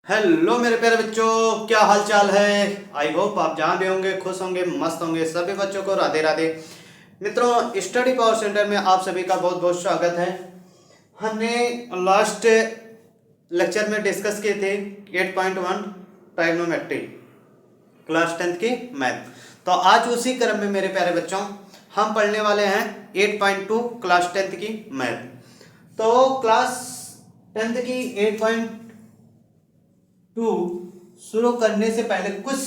Hello मेरे प्यारे बच्चों, क्या हाल चाल है। आई होप आप जहाँ भी होंगे खुश होंगे, मस्त होंगे। सभी बच्चों को राधे राधे। मित्रों, स्टडी पावर सेंटर में आप सभी का बहुत बहुत स्वागत है। हमने लास्ट लेक्चर में डिस्कस किए थे 8.1 ट्राइग्नोमेट्री क्लास 10th की मैथ। तो आज उसी क्रम में मेरे प्यारे बच्चों हम पढ़ने वाले हैं 8.2 क्लास 10th की मैथ। तो क्लास 10th की 8.2 शुरू करने से पहले कुछ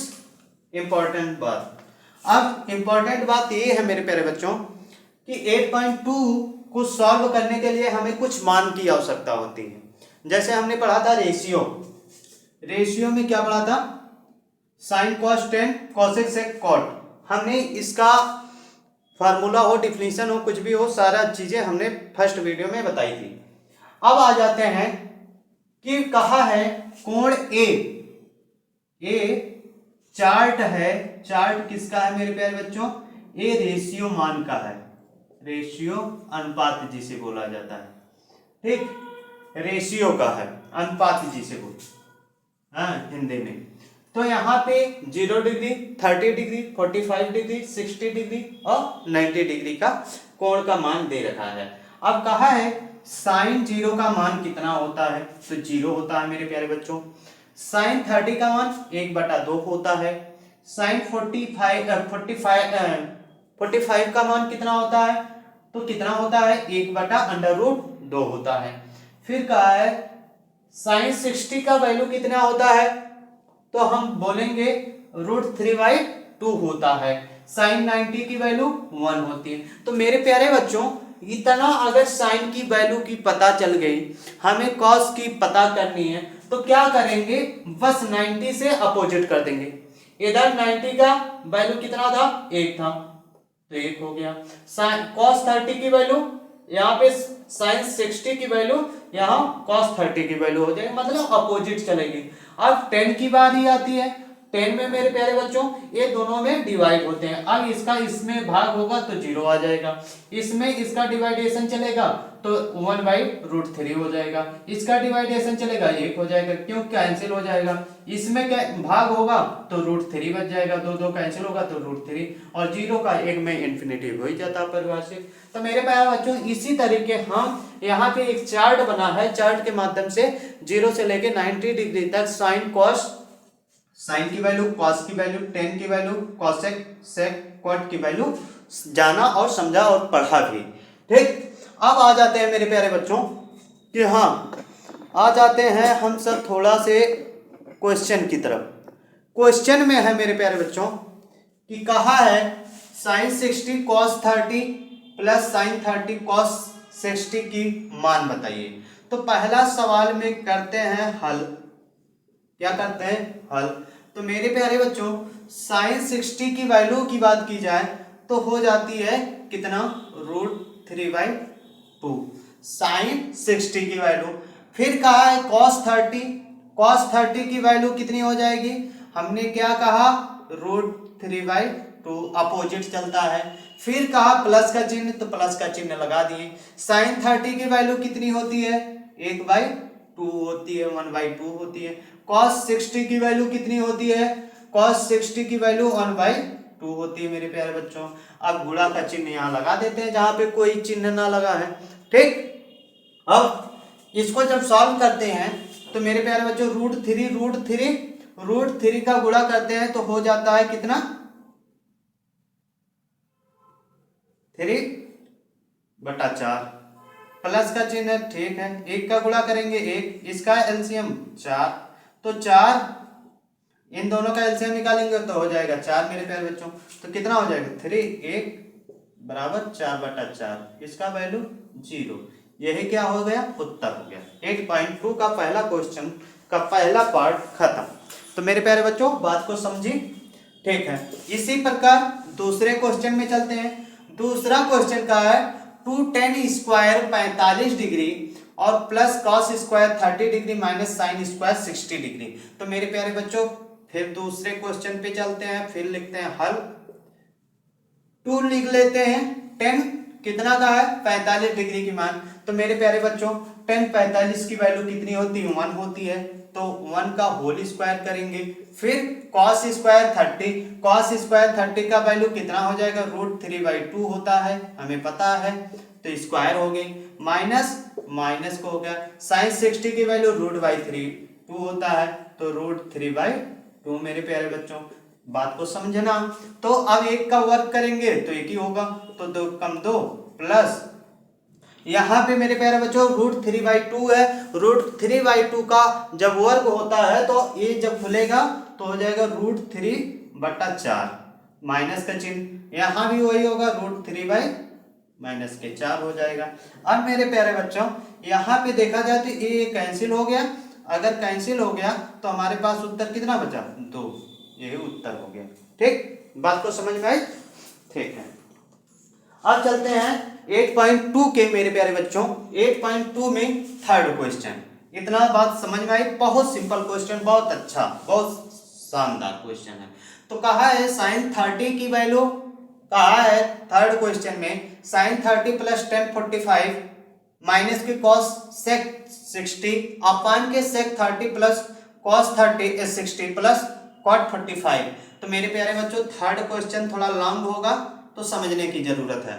इंपॉर्टेंट बात। अब इंपॉर्टेंट बात ये है मेरे प्यारे बच्चों कि 8.2 को सॉल्व करने के लिए हमें कुछ मान की आवश्यकता होती है। जैसे हमने पढ़ा था रेशियो। रेशियो में क्या पढ़ा था? Sine cos tan cosec sec cot. हमने इसका फार्मूला हो, डिफिनीशन हो, कुछ भी हो, सारा चीजें हमने फर्स्ट वीडियो में बताई थी। अब आ जाते हैं कि कहा है कोण ए चार्ट है। चार्ट किसका है मेरे प्यारे बच्चों? ए रेशियो मान का है। रेशियो अनुपात जिसे बोला जाता है, ठीक, रेशियो का है, अनुपात जिसे बोल, हाँ हिंदी में। तो यहाँ पे 0 डिग्री, 30 डिग्री, 45 डिग्री, 60 डिग्री और 90 डिग्री का कोण का मान दे रखा है। अब कहा है साइन 0 का मान कितना होता है? तो 0 होता है मेरे प्यारे बच्चों। साइन 30 का मान 1/2 होता है। साइन 45 का मान कितना होता है? तो कितना होता है? 1/√2 होता है। फिर कहा है साइन 60 का वैल्यू कितना होता है? तो हम बोलेंगे √3/2 होता है। साइन 90 की वैल्यू 1 होती है। तो मेरे प्यारे बच्चों, इतना अगर साइन की वैल्यू की पता चल गई, हमें कॉस की पता करनी है, तो क्या करेंगे? बस 90 से अपोजिट कर देंगे। इधर 90 का वैल्यू कितना था? 1 था, तो 1 हो गया। साइन कॉस 30 की वैल्यू यहाँ पे साइन 60 की वैल्यू यहाँ cos 30 की वैल्यू हो जाएगी, मतलब अपोजिट चलेगी। अब 10 की बारी आती है। 10 में मेरे प्यारे बच्चों ये दोनों में डिवाइड होते हैं। अब इसका इसमें भाग होगा तो 0 आ जाएगा, इसमें इसका डिवाइडेशन चलेगा तो 1/√3 हो जाएगा, इसका डिवाइडेशन चलेगा 1 हो जाएगा, क्यों कैंसिल हो जाएगा। इसमें भाग होगा तो √3 बच जाएगा, 2 कैंसिल होगा तो √3, और 0 का 1 में इंफिनिटी हो ही जाता है परिभाषित। तो मेरे प्यारे बच्चों, इसी तरीके हम यहाँ पे एक चार्ट बना है, चार्ट के माध्यम से 0 से लेके 90 डिग्री तक साइन कॉस, साइन की वैल्यू, कॉस की वैल्यू, टेन की वैल्यू, कॉसेक सेक कॉट की वैल्यू जाना और समझा और पढ़ा भी, ठीक। अब आ जाते हैं मेरे प्यारे बच्चों कि हाँ, आ जाते हैं हम सब थोड़ा से क्वेश्चन की तरफ। क्वेश्चन में है मेरे प्यारे बच्चों कि कहा है sine 60 cos 30 plus sine 30 cos 60 की मान बताइए। तो पहला सवाल में करते हैं हल। क्या करते हैं? हल। तो मेरे प्यारे बच्चों, साइन 60 की वैल्यू की बात की जाए तो हो जाती है कितना? √3/2 साइन 60 की वैल्यू। फिर कहा है cos 30, cos 30 की वैल्यू कितनी हो जाएगी? हमने क्या कहा? √3/2, अपोजिट चलता है। फिर कहा प्लस का चिन्ह, तो प्लस का चिन्ह लगा दिए। साइन 30 की वैल्यू कितनी होती है? 1/2 होती है, 1/2 होती है। cos 60 की वैल्यू कितनी होती है? cos 60 की वैल्यू 1/2 होती है मेरे प्यारे बच्चों। अब गुणा का चिन्ह यहाँ लगा देते हैं जहां पे कोई चिन्ह ना लगा है, ठीक। अब इसको जब सॉल्व करते हैं तो मेरे प्यारे बच्चों √3 का गुणा करते हैं तो हो जाता है कितना? 3/4। प्लस का चिन्ह, ठीक है। 1 का गुणा करेंगे 1, इसका एलसीएम 4, तो 4, इन दोनों का एलसीएम निकालेंगे तो हो जाएगा 4 मेरे प्यारे बच्चों। तो कितना हो जाएगा? 3, 1 बराबर 4/4, इसका वैल्यू 0। यही क्या हो गया? उत्तर हो गया। 8.2 का पहला क्वेश्चन का पहला पार्ट खत्म। तो मेरे प्यारे बच्चों, बात को समझी, ठीक है। इसी प्रकार दूसरे क्वेश्चन में चलते हैं। दूसरा क्वेश्चन का है 2tan स्क्वायर 45 डिग्री और plus cos square 30 degree minus sine square 60 degree. तो मेरे प्यारे बच्चों, फिर दूसरे क्वेश्चन पे चलते हैं, फिर लिखते हैं हल। 2 लिख लेते हैं, tan कितना का है? 45 डिग्री की मान। तो मेरे प्यारे बच्चों, tan 45 की वैल्यू कितनी होती है, 1 होती है, तो 1 का होल स्क्वायर करेंगे। फिर cos स्क्वायर 30 का वैल्यू कितना हो जाएगा, √3/2 होता है, हमें पता है, तो स्क्वायर हो गई। माइनस माइनस को हो गया, sin 60 की वैल्यू √3/2 होता है, तो √3/2 मेरे प्यारे बच्चों, बात को समझना। तो अब एक का वर्ग करेंगे तो एक ही होगा, तो 2 कम 2 प्लस यहाँ पे मेरे प्यारे बच्चों √3/2 है, √3/2 का जब वर्ग होता है तो ये जब खुलेगा तो हो जाएगा √3/4, माइनस का चिन्ह, यहाँ भी वही होगा, √3/-4 हो जाएगा। अब मेरे प्यारे बच्चों यहाँ पे देखा जाए तो ये कैंसिल हो गया, अगर कैंसिल हो गया तो हमारे पास उत्तर कितना बचा, 2, ये उत्तर हो गया। ठीक, बात को समझ में आई, ठीक है। अब चलते हैं 8.2 के मेरे प्यारे बच्चों, 8.2 में थर्ड क्वेश्चन। इतना बात समझ में आई, बहुत सिंपल क्वेश्चन, बहुत अच्छा, बहुत शानदार क्वेश्चन है। तो कहा है sin 30 की वैल्यू, कहा है थर्ड क्वेश्चन में sin 30 प्लस tan 45 माइनस के cos sec 60 अपान के sec 30 plus cos 60 plus cot 45। तो मेरे प्यारे बच्चों थर्ड क्वेश्चन थोड़ा लॉन्ग होगा तो समझने की जरूरत है।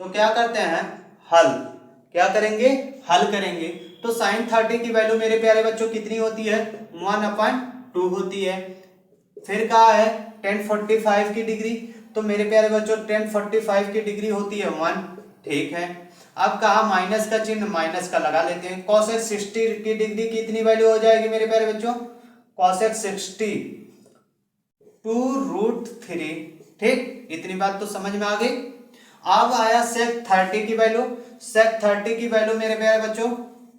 तो क्या करते हैं, हल, क्या करेंगे, हल करेंगे। तो sin 30 की वैल्यू मेरे प्यारे बच्चों कितनी होती है, 1/2 होती है। फिर कहा है tan 45 की डिग्री, तो मेरे प्यारे बच्चों tan 45 की डिग्री होती है 1, ठीक है। अब कहा माइनस का चिन्ह, माइनस का लगा लेते हैं। cosec 60 की डिग्री की इतनी वैल्यू हो जाएगी मेरे प्यारे बच्चों, cosec 60 2√3, ठीक, इतनी बात तो समझ में आ गई। अब आया sec 30 की वैल्यू, sec 30 की वैल्यू मेरे प्यारे बच्चों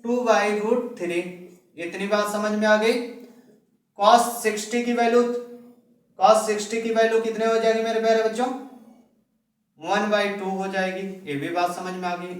2/√3, इतनी बात समझ में आ गई। cos 60 की वैल्यू, cos 60 की वैल्यू कितने हो जाएगी मेरे प्यारे बच्चों, 1/2 हो जाएगी, ये भी बात समझ में आ गई।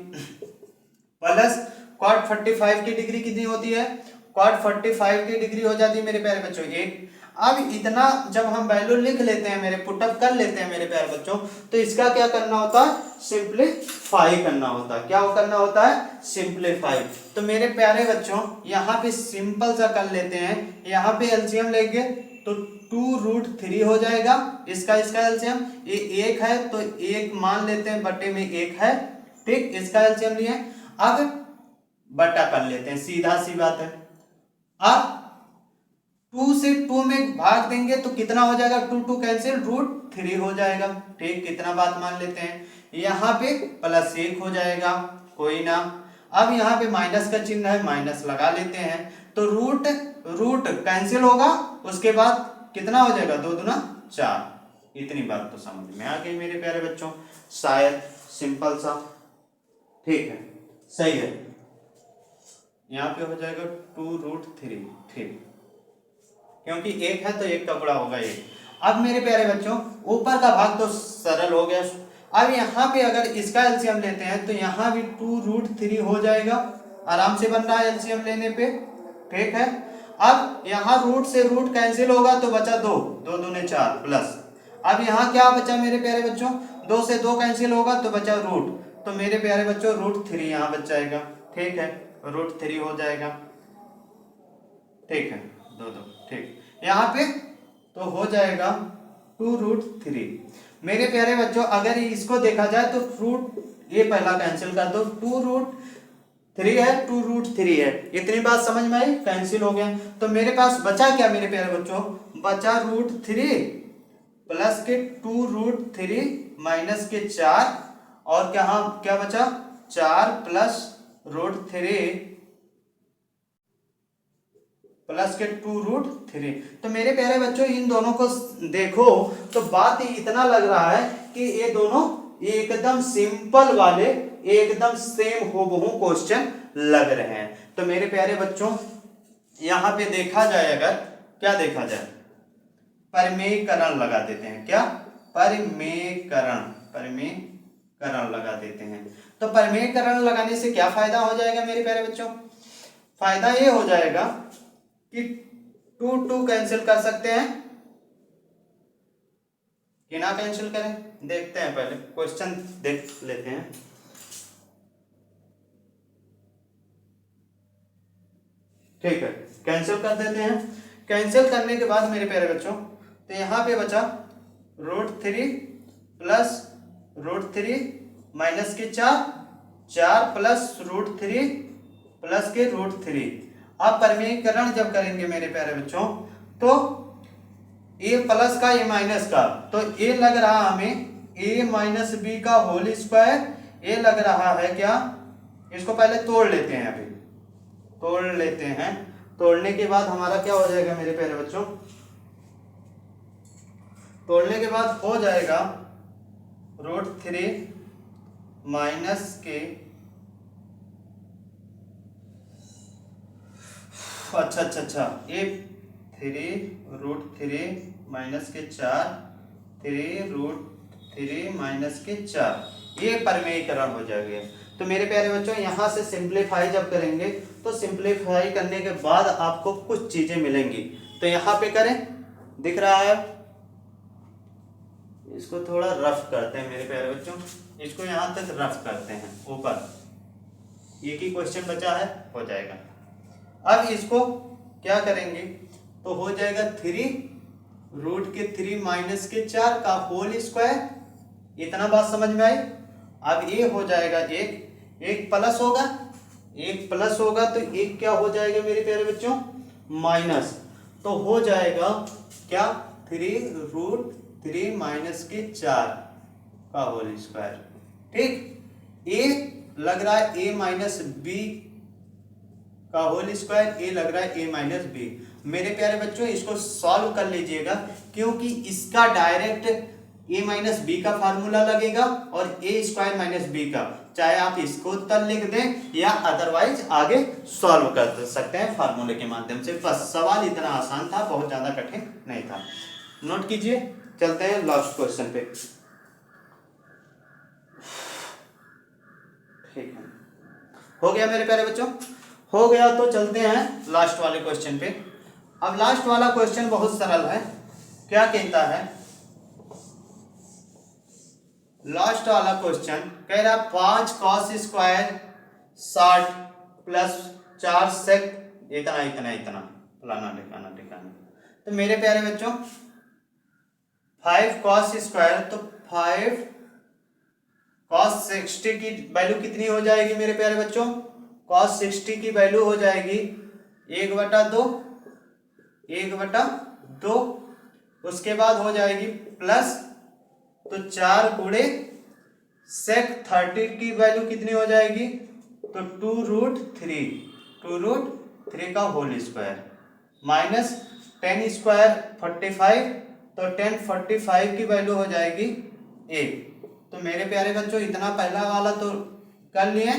प्लस cot 45 की डिग्री कितनी होती है, cot 45 की डिग्री हो जाती है मेरे प्यारे बच्चों 1। अब इतना जब हम वैल्यू लिख लेते हैं, मेरे पुटअप कर लेते हैं मेरे प्यारे बच्चों, तो इसका क्या करना होता है, सिंप्लीफाई करना होता है। क्या करना होता है, सिंप्लीफाई। तो मेरे प्यारे बच्चों यहाँ पे सिंपल सा कर लेते हैं, यहाँ पे एलसीएम लेंगे तो 2√3 हो जाएगा, इसका एलसीएम, ये 1 है तो 1 मान लेते हैं, बटे में 1 है, ठीक, इसका एलसीएम लिए। अब बटा कर लेते हैं, सीधा सी बात है। अब 2 से 2 में भाग देंगे तो कितना हो जाएगा, 2 कैंसिल, √3 हो जाएगा, ठीक, कितना बात मान लेते हैं। यहाँ पे +1 हो जाएगा, कोई ना। अब यहाँ पे माइनस का चिन्ह है, माइनस लगा लेते हैं, तो रूट कैंसिल होगा, उसके बाद कितना हो जाएगा, 2 दूना 4, इतनी बात तो समझ में आ गई मेरे प्यारे बच्चों, शायद सिंपल सा, ठीक है, सही है। यहाँ पे हो जाएगा 2√3, ठीक, क्योंकि 1 है तो 1 का गुणा होगा 1। अब मेरे प्यारे बच्चों ऊपर का भाग तो सरल हो गया। अब यहाँ पे अगर इसका एलसीएम लेते हैं तो यहाँ भी 2√3 हो जाएगा, आराम से बन रहा है एलसीएम लेने पे, ठीक है। अब यहाँ रूट से रूट कैंसिल होगा तो बचा 2, 2 दूने 4 प्लस, अब यहाँ क्या बचा मेरे प्यारे बच्चों, 2 से 2 कैंसिल होगा तो बचा रूट, तो मेरे प्यारे बच्चों √3 यहाँ बच जाएगा, ठीक है, √3 हो जाएगा, ठीक है, 2 2, ठीक, यहाँ पे तो हो जाएगा 2√3। मेरे प्यारे बच्चों अगर इसको देखा जाए तो रूट, ये पहला कैंसिल कर दो, 2√3 है, 2√3 है, इतनी बात समझ में आई, कैंसिल हो गया। तो मेरे पास बचा क्या मेरे प्यारे बच्चों, बचा √3 प्लस के 2√3 माइनस के 4, और क्या बचा, 4 प्लस √3 प्लस के 2√3। तो मेरे प्यारे बच्चों इन दोनों को देखो तो बात इतना लग रहा है कि ये दोनों एकदम सिंपल वाले, एकदम सेम हूबहू क्वेश्चन लग रहे हैं। तो मेरे प्यारे बच्चों यहाँ पे देखा जाए, अगर क्या देखा जाए, परिमेयकरण लगा देते हैं, क्या, परिमेयकरण लगा देते हैं। तो परिमेयकरण लगाने से क्या फायदा हो जाएगा मेरे प्यारे बच्चों, फायदा ये हो जाएगा कि 2 कैंसिल कर सकते हैं कि ना कैंसिल करें, देखते हैं, पहले क्वेश्चन देख लेते हैं। ठीक है, कैंसिल कर देते हैं। कैंसिल करने के बाद मेरे प्यारे बच्चों तो यहाँ पे बचा √3 प्लस √3 माइनस के 4 प्लस √3 प्लस के √3। अब परिमेयीकरण जब करेंगे मेरे प्यारे बच्चों तो ए प्लस का ए माइनस का, तो ए लग रहा हमें ए माइनस बी का होल स्क्वायर, ए लग रहा है क्या, इसको पहले तोड़ लेते हैं, अभी तोड़ लेते हैं। तोड़ने के बाद हमारा क्या हो जाएगा मेरे प्यारे बच्चों, तोड़ने के बाद हो जाएगा √3 माइनस के, अच्छा ए 3√3 माइनस के 4, 3√3 माइनस के 4, ये परिमेयीकरण हो जाएगा। तो मेरे प्यारे बच्चों यहाँ से सिंप्लीफाई जब करेंगे तो सिंप्लीफाई करने के बाद आपको कुछ चीजें मिलेंगी। तो यहाँ पे करें, दिख रहा है, इसको थोड़ा रफ करते हैं मेरे प्यारे बच्चों, इसको यहाँ तक रफ करते हैं ऊपर, एक ही क्वेश्चन बचा है, हो जाएगा। अब इसको क्या करेंगे तो हो जाएगा 3√3 माइनस के 4 का होल स्क्वायर, इतना बात समझ में आई। अब ये हो जाएगा एक प्लस होगा, एक प्लस होगा तो एक क्या हो जाएगा मेरे प्यारे बच्चों, माइनस, तो हो जाएगा क्या 3√3 माइनस के 4 का होल स्क्वायर। ठीक, ए लग रहा है ए माइनस बी का होल स्क्वायर, ए लग रहा है ए माइनस बी। मेरे प्यारे बच्चों इसको सॉल्व कर लीजिएगा, क्योंकि इसका डायरेक्ट ए माइनस बी का फार्मूला लगेगा और ए स्क्वायर माइनस बी का, चाहे आप इसको उत्तर लिख दें या अदरवाइज आगे सॉल्व कर सकते हैं फार्मूले के माध्यम से। बस सवाल इतना आसान था, बहुत ज्यादा कठिन नहीं था। नोट कीजिए, चलते हैं लास्ट क्वेश्चन पे। ठीक है, हो गया मेरे प्यारे बच्चों, हो गया तो चलते हैं लास्ट वाले क्वेश्चन पे। अब लास्ट वाला क्वेश्चन बहुत सरल है, क्या कहता है, लास्ट वाला क्वेश्चन कह रहा 5 cos स्क्वायर 60 प्लस 4 sec इतना फलाना ठिकाना। तो मेरे प्यारे बच्चों 5 cos स्क्वायर, तो 5 cos 60 की वैल्यू कितनी हो जाएगी मेरे प्यारे बच्चों, cos 60 की वैल्यू हो जाएगी 1/2, उसके बाद हो जाएगी प्लस, तो 4 गुणे sec 30 की वैल्यू कितनी हो जाएगी, तो 2√3 का होल स्क्वायर, माइनस 10 स्क्वायर 45, तो 1045 की वैल्यू हो जाएगी 1। तो मेरे प्यारे बच्चों इतना पहला वाला तो कर लिए।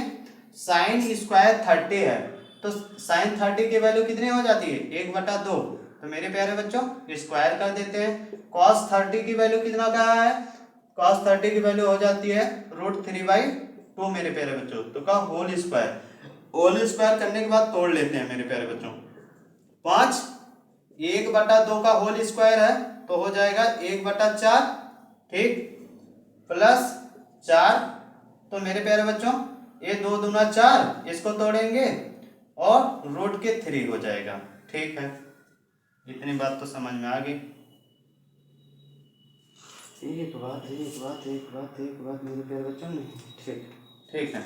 साइन स्क्वायर 30 है, तो साइन 30 की वैल्यू कितनी हो जाती है, 1/2। तो मेरे प्यारे बच्चों स्क्वायर कर देते हैं। cos 30 की वैल्यू कितना कहा है, cos 30 की वैल्यू हो जाती है √3/2 मेरे प्यारे बच्चों, तो का होल स्क्वायर करने के बाद तोड़ लेते हैं मेरे प्यारे बच्चों। 5 1/2 का होल स्क्वायर है, तो हो जाएगा 1/4, ठीक, प्लस 4, तो मेरे प्यारे बच्चों ये 2 दूना 4, इसको तोड़ेंगे और √3 हो जाएगा। ठीक है, इतनी बात तो समझ में आ गई। एक बात मेरे प्यारे बच्चों, ठीक ठीक है,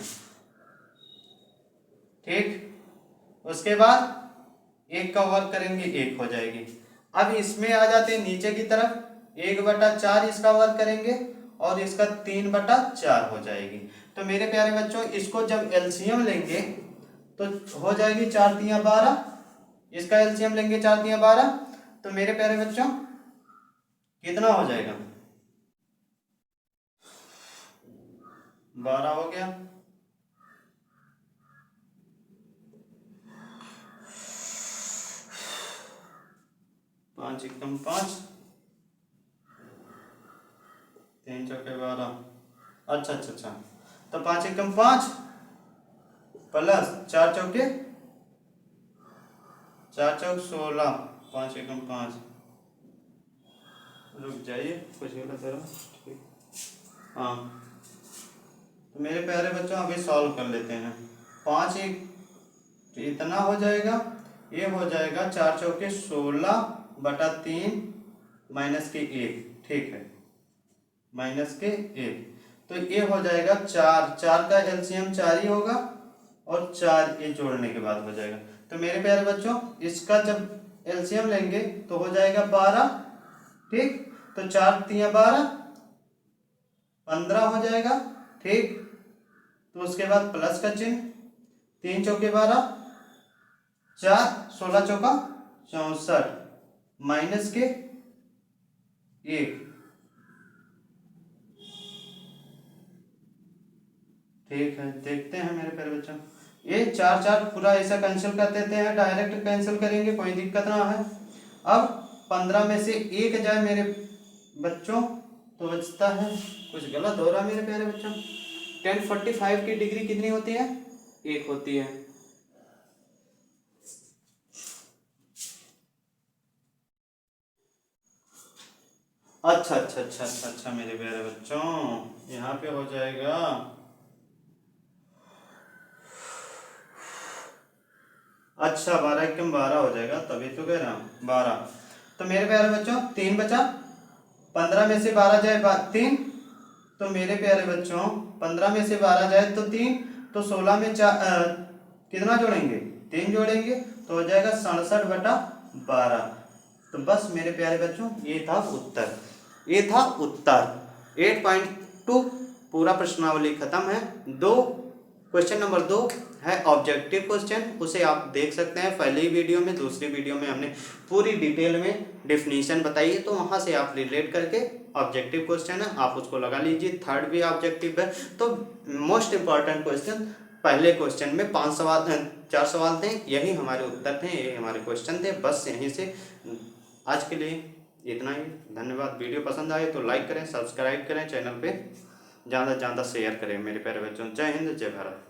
ठीक। उसके बाद 1 का वर्ग करेंगे, 1 हो जाएगी। अब इसमें आ जाते हैं नीचे की तरफ, 1/4 इसका वर्ग करेंगे और इसका 3/4 हो जाएगी। तो मेरे प्यारे बच्चों इसको जब एलसीएम लेंगे तो हो जाएगी 4 तिया 12, इसका एलसीएम लेंगे 4 तिया 12, तो मेरे प्यारे बच्चों कितना हो जाएगा, 12 हो गया। पांच एकम 5, 3 चौके 12, अच्छा, तो 5 एकम 5 प्लस 4 चौके 16, 5 एकम 5, रुक जाइए कुछ गलत है, हाँ। तो मेरे प्यारे बच्चों अभी सॉल्व कर लेते हैं। 5 एक इतना हो जाएगा ये हो जाएगा 4 चौके 16/3 माइनस के 1, ठीक है, माइनस के 1। तो ये हो जाएगा 4, 4 का एलसीएम 4 ही होगा और 4 ये जोड़ने के बाद हो जाएगा। तो मेरे प्यारे बच्चों इसका जब एलसीएम लेंगे तो हो जाएगा 12, ठीक। तो 4 तिया 12, 15 हो जाएगा, ठीक। तो उसके बाद प्लस का चिन्ह, 3 चौके 12, 4 16 चौका 64 माइनस के 1, ठीक है। देखते हैं मेरे प्यारे बच्चों, ये 4 4 पूरा ऐसा कैंसिल कर देते हैं, डायरेक्ट कैंसिल करेंगे, कोई दिक्कत ना है। अब 15 में से 1 जाए मेरे बच्चों तो बचता है, कुछ गलत हो रहा है मेरे प्यारे बच्चों। 1045 की डिग्री कितनी होती है? 1 होती है। अच्छा अच्छा अच्छा अच्छा अच्छा मेरे प्यारे बच्चों, यहाँ पे हो जाएगा अच्छा 12 एकम 12 हो जाएगा, तभी तो कह रहा हूँ 12। तो मेरे प्यारे बच्चों 3 बचा, 15 में से 12 जाए 3, तो मेरे प्यारे बच्चों 15 में से 12 जाए तो 3, तो 16 में कितना जोड़ेंगे? 3 जोड़ेंगे तो हो जाएगा 67/12। तो बस मेरे प्यारे बच्चों ये था उत्तर, ये था उत्तर। 8.2 पूरा प्रश्नावली खत्म है। क्वेश्चन नंबर 2 है ऑब्जेक्टिव क्वेश्चन, उसे आप देख सकते हैं पहली वीडियो में। दूसरी वीडियो में हमने पूरी डिटेल में डेफिनेशन बताई है, तो वहां से आप रिलेट करके ऑब्जेक्टिव क्वेश्चन है आप उसको लगा लीजिए। थर्ड भी ऑब्जेक्टिव है। तो मोस्ट इंपॉर्टेंट क्वेश्चन पहले क्वेश्चन में 4 सवाल थे, यही हमारे उत्तर थे, यही हमारे क्वेश्चन थे। बस यहीं से आज के लिए इतना ही। धन्यवाद। वीडियो पसंद आए तो लाइक करें, सब्सक्राइब करें, चैनल पे ज़्यादा से ज़्यादा शेयर करें मेरे प्यारे बच्चों। जय हिंद, जय भारत।